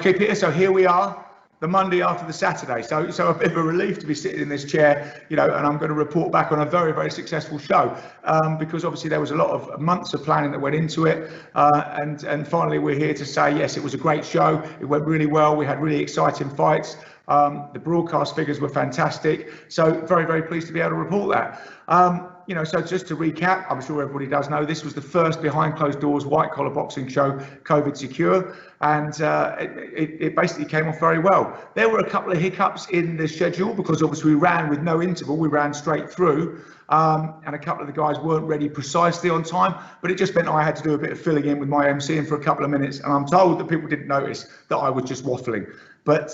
Okay, Peter, so here we are, the Monday after the Saturday. So a bit of a relief to be sitting in this chair, and I'm going to report back on a very, very successful show, because obviously there was a lot of months of planning that went into it. And finally, we're here to say, yes, it was a great show. It went really well. We had really exciting fights. The broadcast figures were fantastic. So very, very pleased to be able to report that. So just to recap, I'm sure everybody does know, this was the first behind closed doors white collar boxing show, COVID secure, and it basically came off very well. There were a couple of hiccups in the schedule because obviously we ran with no interval, we ran straight through, and a couple of the guys weren't ready precisely on time, but it just meant I had to do a bit of filling in with my MCing for a couple of minutes, and I'm told that people didn't notice that I was just waffling. But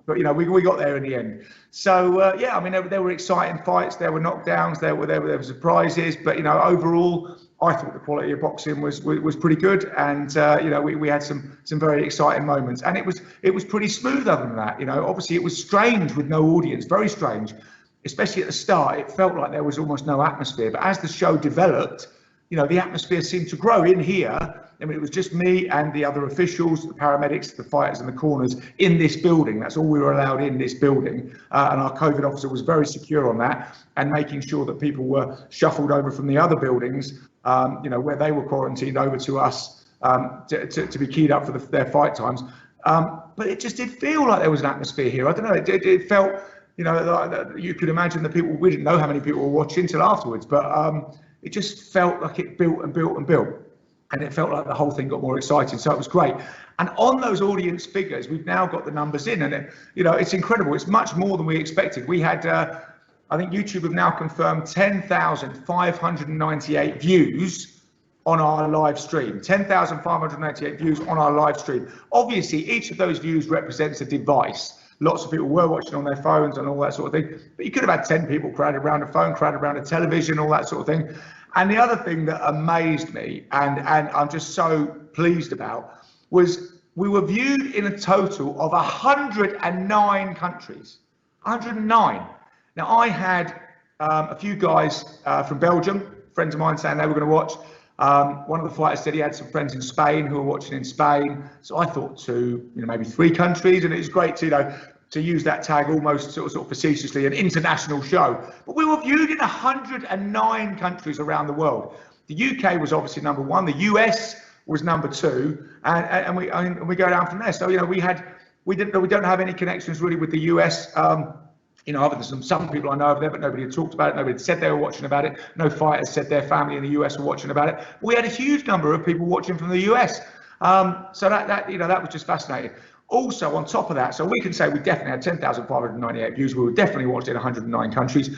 we got there in the end. So there were exciting fights, there were knockdowns, there were surprises, but overall I thought the quality of boxing was pretty good, and we had some very exciting moments, and it was pretty smooth other than that. Obviously it was strange with no audience, very strange, especially at the start. It felt like there was almost no atmosphere, but as the show developed, the atmosphere seemed to grow in here. I mean, it was just me and the other officials, the paramedics, the fighters and the corners in this building. That's all we were allowed in this building. And our COVID officer was very secure on that and making sure that people were shuffled over from the other buildings, where they were quarantined over to us to be keyed up for their fight times. But it just did feel like there was an atmosphere here. I don't know, it felt, like you could imagine the people, we didn't know how many people were watching till afterwards, but it just felt like it built and built and built. And it felt like the whole thing got more exciting. So it was great. And on those audience figures, we've now got the numbers in, and it's incredible. It's much more than we expected. We had, I think YouTube have now confirmed 10,598 views on our live stream. 10,598 views on our live stream. Obviously, each of those views represents a device. Lots of people were watching on their phones and all that sort of thing. But you could have had 10 people crowded around a phone, crowded around a television, all that sort of thing. And the other thing that amazed me, and I'm just so pleased about, was we were viewed in a total of 109 countries. 109. Now, I had a few guys from Belgium, friends of mine, saying they were going to watch. One of the fighters said he had some friends in Spain who were watching in Spain. So I thought maybe 3 countries, and it was great to use that tag almost sort of facetiously, an international show. But we were viewed in 109 countries around the world. The UK was obviously number 1. The US was number 2, and we go down from there. So we don't have any connections really with the US. Other than some people I know over there, but nobody had talked about it. Nobody had said they were watching about it. No fighters said their family in the US were watching about it. But we had a huge number of people watching from the US. So that was just fascinating. Also, on top of that, so we can say we definitely had 10,598 views. We were definitely watched in 109 countries.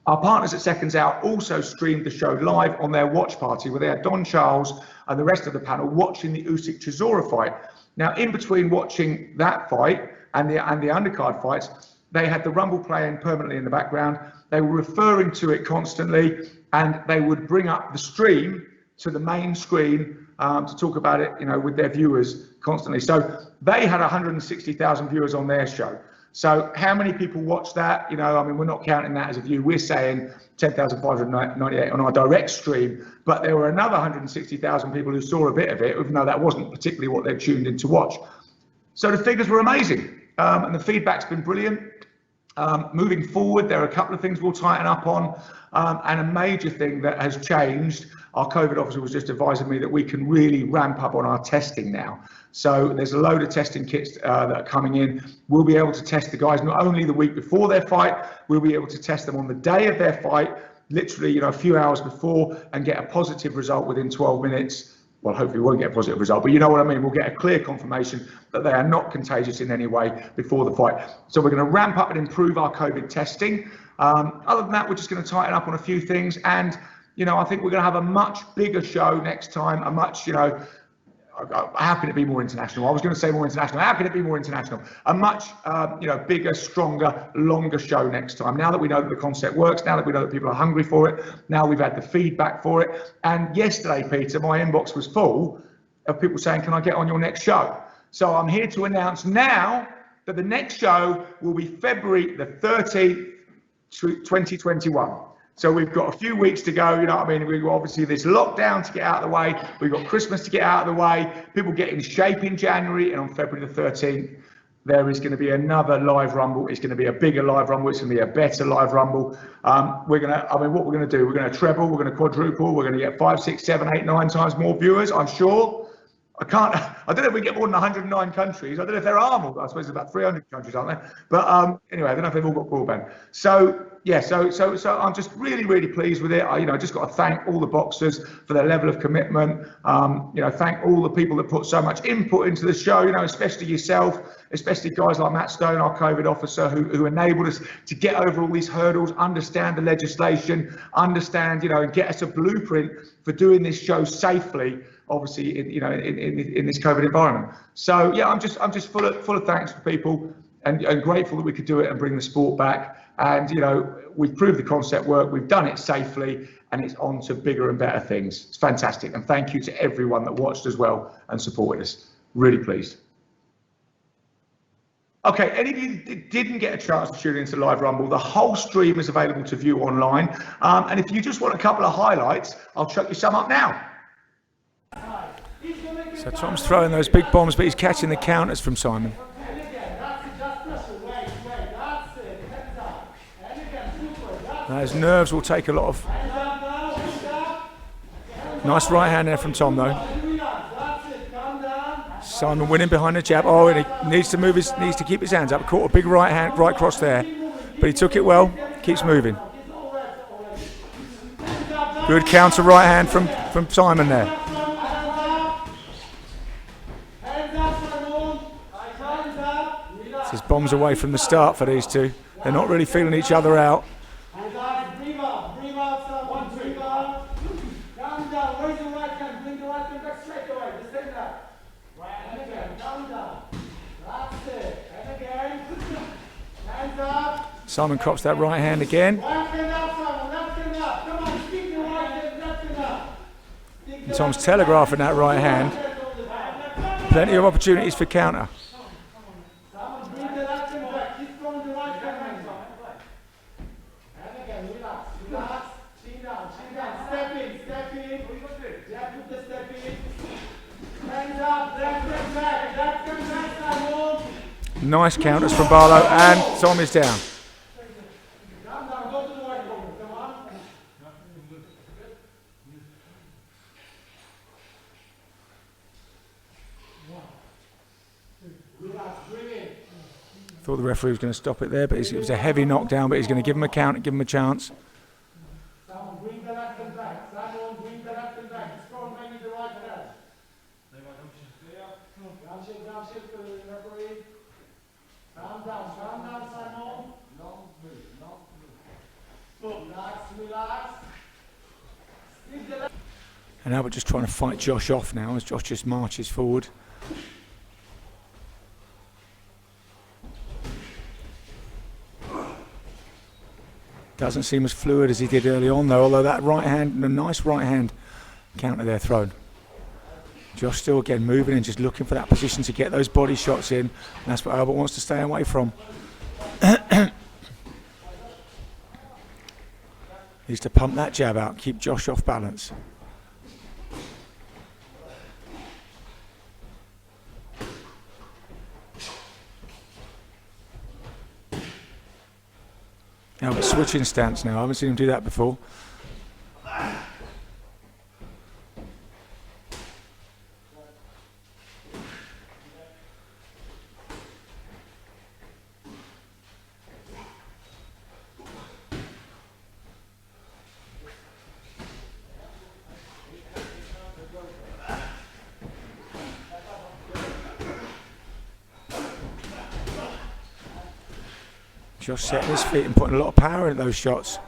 Our partners at SecondsOut also streamed the show live on their watch party, where they had Don Charles and the rest of the panel watching the Usyk Chisora fight. Now, in between watching that fight and the undercard fights, they had the Rumble playing permanently in the background. They were referring to it constantly, and they would bring up the stream to the main screen to talk about it, with their viewers constantly. So they had 160,000 viewers on their show. So how many people watched that? We're not counting that as a view. We're saying 10,598 on our direct stream, but there were another 160,000 people who saw a bit of it, even though that wasn't particularly what they tuned in to watch. So the figures were amazing, and the feedback's been brilliant. Moving forward, there are a couple of things we'll tighten up on, and a major thing that has changed. Our COVID officer was just advising me that we can really ramp up on our testing now. So there's a load of testing kits that are coming in. We'll be able to test the guys not only the week before their fight, we'll be able to test them on the day of their fight, literally a few hours before, and get a positive result within 12 minutes. Well, hopefully we won't get a positive result, but you know what I mean. We'll get a clear confirmation that they are not contagious in any way before the fight. So we're going to ramp up and improve our COVID testing. Other than that, we're just going to tighten up on a few things. And, I think we're going to have a much bigger show next time, a much, how can it be more international? I was going to say more international. How can it be more international? A much, bigger, stronger, longer show next time. Now that we know that the concept works, now that we know that people are hungry for it, now we've had the feedback for it. And yesterday, Peter, my inbox was full of people saying, can I get on your next show? So I'm here to announce now that the next show will be February the 13th, 2021. So we've got a few weeks to go, you know what I mean? We've got obviously this lockdown to get out of the way. We've got Christmas to get out of the way. People get in shape in January, and on February the 13th, there is going to be another live rumble. It's going to be a bigger live rumble. It's going to be a better live rumble. What we're going to do, we're going to treble, we're going to quadruple, we're going to get 5, 6, 7, 8, 9 times more viewers, I'm sure. I don't know if we get more than 109 countries. I don't know if there are more. I suppose there's about 300 countries, aren't there? But anyway, I don't know if they've all got broadband. So yeah, so I'm just really, really pleased with it. I just got to thank all the boxers for their level of commitment. Thank all the people that put so much input into the show. Especially yourself, especially guys like Matt Stone, our COVID officer, who enabled us to get over all these hurdles, understand the legislation, understand, and get us a blueprint for doing this show safely. Obviously, in this COVID environment. So yeah, I'm just full of thanks for people and grateful that we could do it and bring the sport back. And we've proved the concept work, we've done it safely, and it's on to bigger and better things. It's fantastic, and thank you to everyone that watched as well and supported us. Really pleased. Okay, any of you that didn't get a chance to tune into Live Rumble, the whole stream is available to view online. And if you just want a couple of highlights, I'll chuck you some up now. So Tom's throwing those big bombs, but he's catching the counters from Simon. Now his nerves will take a lot of... Nice right hand there from Tom, though. Simon winning behind the jab. Oh, and he needs to keep his hands up. Caught a big right cross there, but he took it well. Keeps moving. Good counter right hand from Simon there. There's bombs away from the start for these two. They're not really feeling each other out. Simon crops that right hand again. And Tom's telegraphing that right hand. Plenty of opportunities for counter. Nice counters from Barlow, and Tom is down. Thought the referee was going to stop it there, but it was a heavy knockdown, but he's going to give him a count and give him a chance. And Albert just trying to fight Josh off now as Josh just marches forward. Doesn't seem as fluid as he did early on though, although that right hand, a nice right hand counter there thrown. Josh still again moving and just looking for that position to get those body shots in. And that's what Albert wants to stay away from. Needs to pump that jab out, keep Josh off balance. Albert switching stance now, I haven't seen him do that before. Josh setting his feet and putting a lot of power into those shots.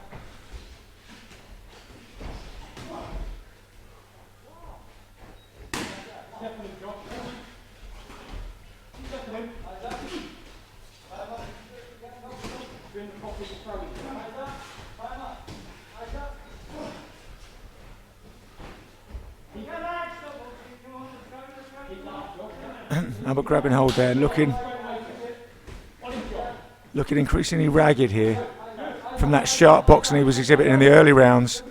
Albert grabbing hold there, looking increasingly ragged here. from that sharp boxing he was exhibiting in the early rounds.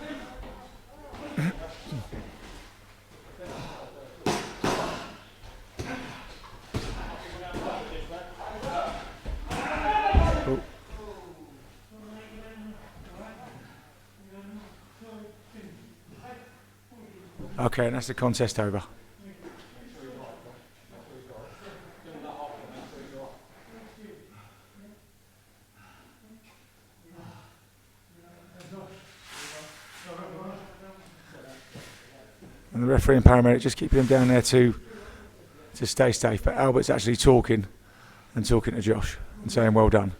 Okay, and that's the contest over. And the referee and paramedic just keeping him down there to stay safe. But Albert's actually talking to Josh and saying well done.